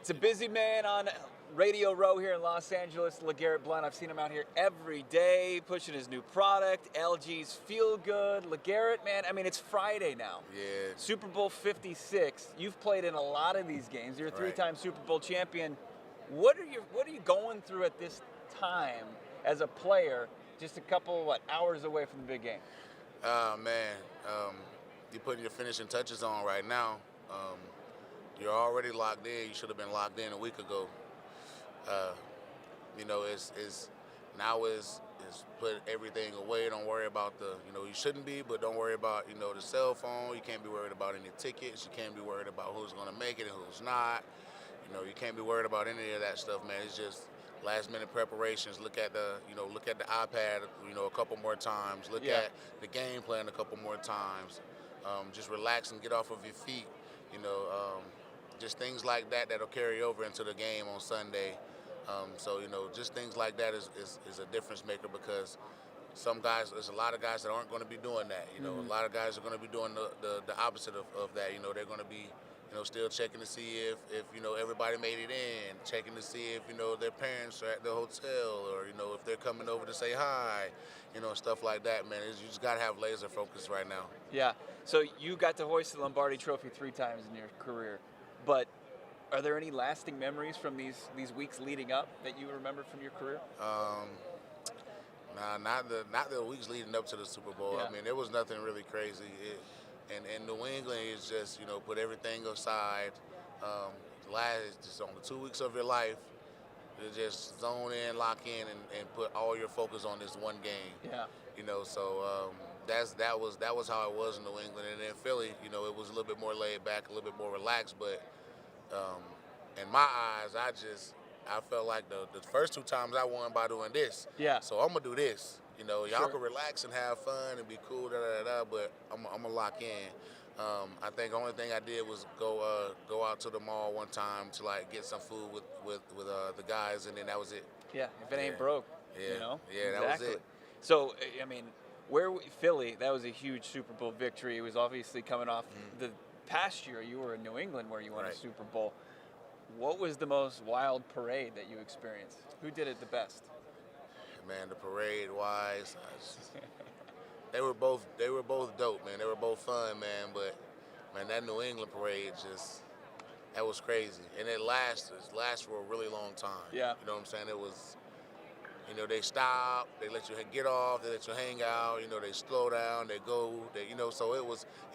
It's a busy man on Radio Row here in Los Angeles, LeGarette Blount. I've seen him out here every day pushing his new product, LG's Feel Good. LeGarette, man, I mean, it's Friday now. Yeah. Super Bowl 56. You've played in a lot of these games. You're a three-time Super Bowl champion. What are you going through at this time as a player, just a couple, hours away from the big game? Man, you're putting your finishing touches on right now. You're already locked in. You should have been locked in a week ago. It's put everything away. Don't worry about you shouldn't be, but don't worry about, the cell phone. You can't be worried about any tickets. You can't be worried about who's going to make it and who's not. You can't be worried about any of that stuff, man. It's just last minute preparations. Look at the iPad, a couple more times. Look at the game plan a couple more times. Just relax and get off of your feet. Just things like that that'll carry over into the game on Sunday. Just things like that is a difference maker, because there's a lot of guys that aren't going to be doing that. A lot of guys are going to be doing the opposite of that. They're going to be still checking to see if everybody made it in, checking to see if their parents are at the hotel, or if they're coming over to say hi, stuff like that, man. You just got to have laser focus right now. Yeah. So you got to hoist the Lombardi Trophy 3 times in your career, but are there any lasting memories from these weeks leading up that you remember from your career? Nah, not the weeks leading up to the Super Bowl. Yeah. I mean, there was nothing really crazy. And New England is just, put everything aside. Just on the 2 weeks of your life, you just zone in, lock in, and put all your focus on this one game. Yeah. That was how it was in New England. And in Philly, it was a little bit more laid back, a little bit more relaxed. But in my eyes, I felt like the first 2 times I won by doing this. Yeah. So I'm gonna do this. Y'all Sure. can relax and have fun and be cool, but I'm gonna lock in. I think the only thing I did was go out to the mall one time to get some food with the guys, and then that was it. Yeah. If it ain't broke, Yeah, Exactly. that was it. So, I mean, Philly, that was a huge Super Bowl victory. It was obviously coming off the past year. You were in New England where you won a Super Bowl. What was the most wild parade that you experienced? Who did it the best? Man, the parade wise, they were both dope, man. They were both fun, man. But man, that New England parade that was crazy, and it lasts for a really long time. Yeah. You know what I'm saying? It was, they stop, they let you get off, they let you hang out. They slow down, they go, So it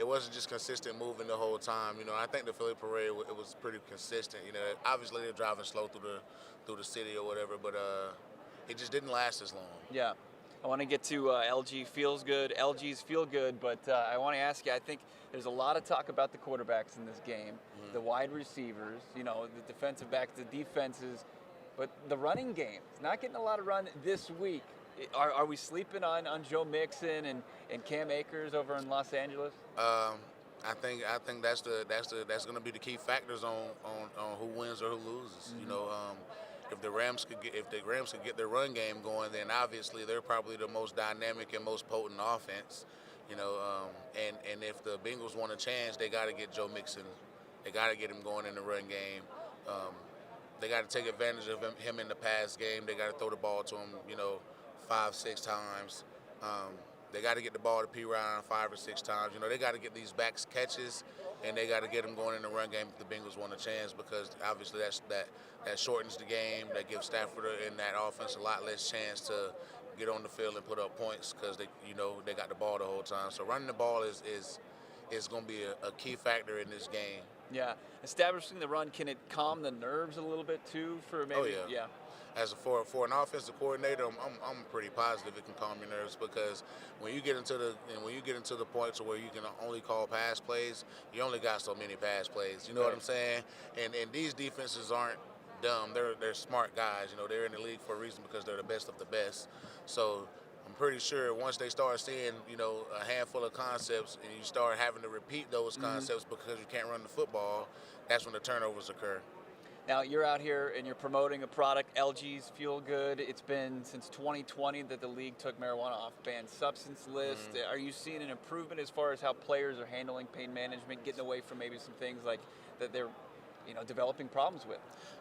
wasn't just consistent moving the whole time. I think the Philly parade, it was pretty consistent. Obviously they're driving slow through the city or whatever, but it just didn't last as long. Yeah. I want to get to LG's Feel Good, but I want to ask you, I think there's a lot of talk about the quarterbacks in this game, the wide receivers, the defensive backs, the defenses, but the running game is not getting a lot of run this week. Are we sleeping on Joe Mixon and Cam Akers over in Los Angeles? I think that's going to be the key factors on who wins or who loses. If the Rams could get their run game going, then obviously they're probably the most dynamic and most potent offense. And if the Bengals want a chance, they got to get Joe Mixon. They got to get him going in the run game. They got to take advantage of him in the pass game. They got to throw the ball to him, 5-6 times. They got to get the ball to P. Ryan 5 or 6 times. They got to get these backs catches, and they got to get them going in the run game if the Bengals want a chance, because obviously that shortens the game. That gives Stafford and that offense a lot less chance to get on the field and put up points, because they got the ball the whole time. So running the ball is going to be a key factor in this game. Yeah, establishing the run, can it calm the nerves a little bit too for maybe? Oh yeah. For an offensive coordinator, I'm pretty positive it can calm your nerves, because when you get into the point to where you can only call pass plays, you only got so many pass plays. You know what I'm saying? And these defenses aren't dumb. They're smart guys. They're in the league for a reason, because they're the best of the best. So I'm pretty sure once they start seeing a handful of concepts, and you start having to repeat those concepts because you can't run the football, that's when the turnovers occur. Now, you're out here and you're promoting a product, LG's Feel Good. It's been since 2020 that the league took marijuana off banned substance list. Are you seeing an improvement as far as how players are handling pain management, getting away from maybe some things like that they're developing problems with.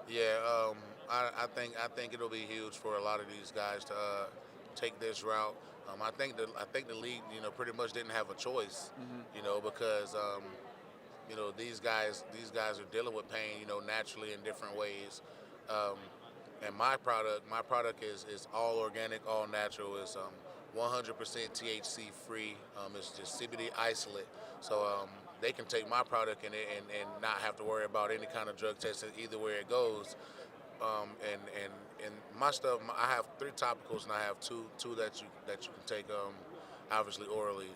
Yeah, I think it'll be huge for a lot of these guys to take this route. I think the league, pretty much didn't have a choice, because these guys are dealing with pain, naturally in different ways. Um, and my product is all organic, all natural. It's 100% THC free. It's just CBD isolate. So they can take my product and not have to worry about any kind of drug testing either where it goes. And my stuff, I have 3 topicals and I have two that you can take obviously orally.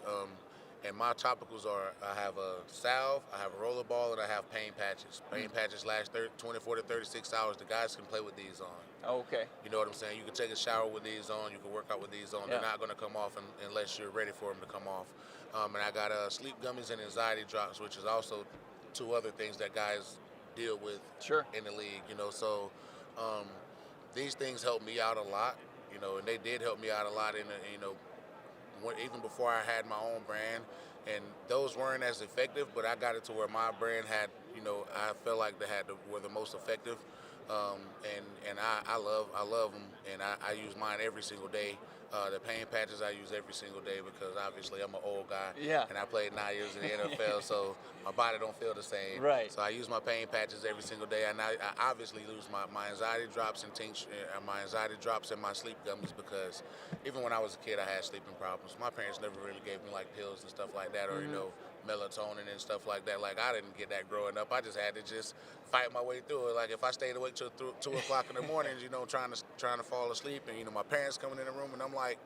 And my topicals are, I have a salve, I have a rollerball, and I have pain patches. Pain patches last 24 to 36 hours. The guys can play with these on. Oh, okay. You know what I'm saying? You can take a shower with these on. You can work out with these on. Yeah. They're not going to come off unless you're ready for them to come off. And I got sleep gummies and anxiety drops, which is also 2 other things that guys deal with in the league. So these things help me out a lot. And they did help me out a lot even before I had my own brand, and those weren't as effective, but I got it to where my brand had, I felt like were the most effective, and I love them, and I use mine every single day. The pain patches I use every single day because obviously I'm an old guy, and I played 9 years in the NFL, so my body don't feel the same. Right. So I use my pain patches every single day, and I obviously use my anxiety drops and my anxiety drops and my sleep gummies because even when I was a kid, I had sleeping problems. My parents never really gave me like pills and stuff like that, or melatonin and stuff like that. Like I didn't get that growing up. I just had to just fight my way through it. Like if I stayed awake till 2 o'clock in the mornings, trying to fall asleep, and my parents coming in the room, and I'm like,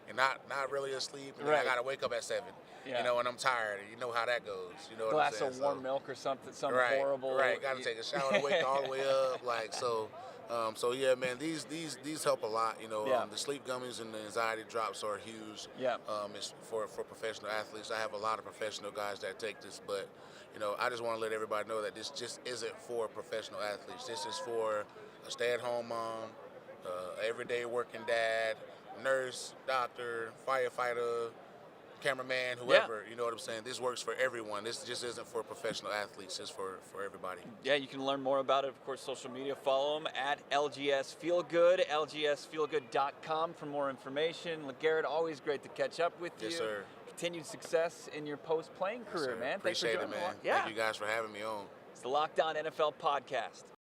and not really asleep, and then I gotta wake up at 7. And I'm tired, and you know how that goes. What I'm saying? Glass of warm milk or something, right, horrible. Right, gotta take a shower to wake all the way up, like so. So yeah, man, these help a lot. The sleep gummies and the anxiety drops are huge. It's for professional athletes. I have a lot of professional guys that take this, but I just want to let everybody know that this just isn't for professional athletes. This is for a stay-at-home mom, everyday working dad, nurse, doctor, firefighter, cameraman, whoever. You know what I'm saying? This works for everyone. This just isn't for professional athletes. It's for everybody. Yeah, you can learn more about it, of course, social media. Follow them at LGS Feelgood, lgsfeelgood.com for more information. LeGarette, always great to catch up with you. Yes, sir. Continued success in your post-playing career, man. Appreciate Thanks for it, joining man. Thank you guys for having me on. It's the Locked On NFL podcast.